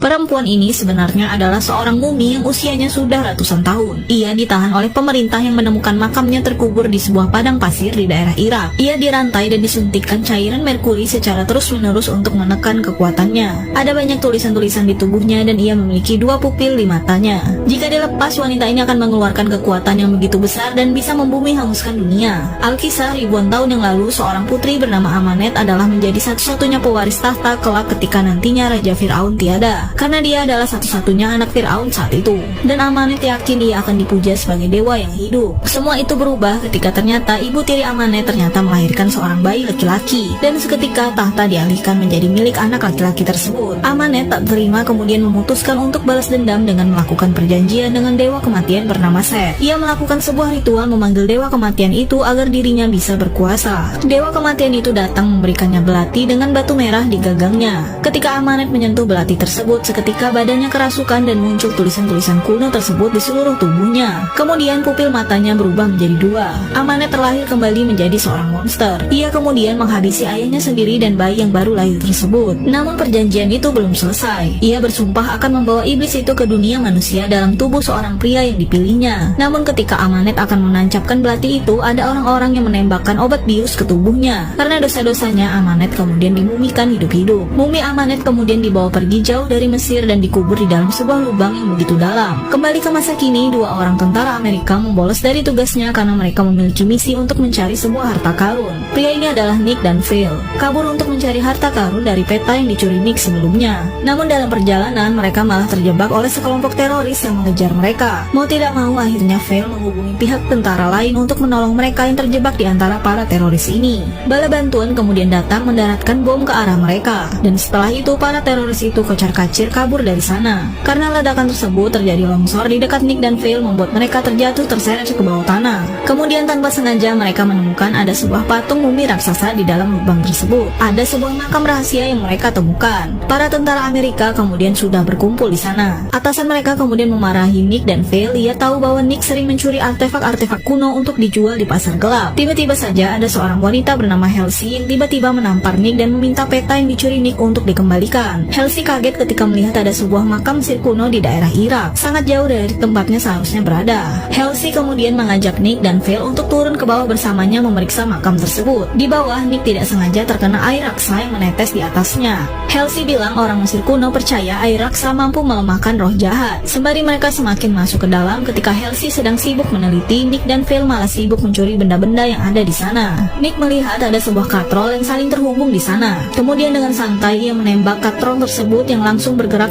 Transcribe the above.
Perempuan ini sebenarnya adalah seorang mumi yang usianya sudah ratusan tahun. Ia ditahan oleh pemerintah yang menemukan makamnya terkubur di sebuah padang pasir di daerah Irak. Ia dirantai dan disuntikkan cairan merkuri secara terus-menerus untuk menekan kekuatannya. Ada banyak tulisan-tulisan di tubuhnya dan ia memiliki 2 pupil di matanya. Jika dilepas, wanita ini akan mengeluarkan kekuatan yang begitu besar dan bisa membumi hanguskan dunia. Alkisah ribuan tahun yang lalu, seorang putri bernama Amanet adalah menjadi satu-satunya pewaris tahta kelak ketika nantinya Raja Fir'aun tiada. Karena dia adalah satu-satunya anak Fir'aun saat itu. Dan Amanet yakin ia akan dipuja sebagai dewa yang hidup. Semua itu berubah ketika ternyata ibu tiri Amanet ternyata melahirkan seorang bayi laki-laki. Dan seketika tahta dialihkan menjadi milik anak laki-laki tersebut. Amanet tak terima, kemudian memutuskan untuk balas dendam dengan melakukan perjanjian dengan dewa kematian bernama Set. Ia melakukan sebuah ritual memanggil dewa kematian itu agar dirinya bisa berkuasa. Dewa kematian itu datang memberikannya belati dengan batu merah di gagangnya. Ketika Amanet menyentuh belati tersebut, seketika badannya kerasukan dan muncul tulisan-tulisan kuno tersebut di seluruh tubuhnya. Kemudian pupil matanya berubah menjadi 2. Amanet terlahir kembali menjadi seorang monster. Ia kemudian menghabisi ayahnya sendiri dan bayi yang baru lahir tersebut. Namun perjanjian itu belum selesai. Ia bersumpah akan membawa iblis itu ke dunia manusia dalam tubuh seorang pria yang dipilihnya. Namun ketika Amanet akan menancapkan belati itu, ada orang-orang yang menembakkan obat bius ke tubuhnya. Karena dosa-dosanya, Amanet kemudian dimumikan hidup-hidup. Mumi Amanet kemudian dibawa pergi jauh dari Mesir dan dikubur di dalam sebuah lubang yang begitu dalam. Kembali ke masa kini, 2 orang tentara Amerika membolos dari tugasnya karena mereka memiliki misi untuk mencari sebuah harta karun. Pria ini adalah Nick dan Phil, kabur untuk mencari harta karun dari peta yang dicuri Nick sebelumnya. Namun dalam perjalanan, mereka malah terjebak oleh sekelompok teroris yang mengejar mereka. Mau tidak mau, akhirnya Phil menghubungi pihak tentara lain untuk menolong mereka yang terjebak di antara para teroris ini. Bala bantuan kemudian datang mendaratkan bom ke arah mereka. Dan setelah itu, para teroris itu kocar-kacir kabur dari sana. Karena ledakan tersebut terjadi longsor di dekat Nick dan Phil membuat mereka terjatuh terseret ke bawah tanah. Kemudian tanpa sengaja mereka menemukan ada sebuah patung mumi raksasa di dalam lubang tersebut. Ada sebuah makam rahasia yang mereka temukan. Para tentara Amerika kemudian sudah berkumpul di sana. Atasan mereka kemudian memarahi Nick dan Phil. Ia tahu bahwa Nick sering mencuri artefak-artefak kuno untuk dijual di pasar gelap. Tiba-tiba saja ada seorang wanita bernama Halsey yang tiba-tiba menampar Nick dan meminta peta yang dicuri Nick untuk dikembalikan. Halsey kaget ketika melihat ada sebuah makam Mesir kuno di daerah Irak, sangat jauh dari tempatnya seharusnya berada. Halsey kemudian mengajak Nick dan Phil untuk turun ke bawah bersamanya memeriksa makam tersebut. Di bawah, Nick tidak sengaja terkena air raksa yang menetes di atasnya. Halsey bilang orang Mesir kuno percaya air raksa mampu melemahkan roh jahat. Sembari mereka semakin masuk ke dalam, ketika Halsey sedang sibuk meneliti, Nick dan Phil malah sibuk mencuri benda-benda yang ada di sana. Nick melihat ada sebuah katrol yang saling terhubung di sana. Kemudian dengan santai ia menembak katrol tersebut yang langsung bergerak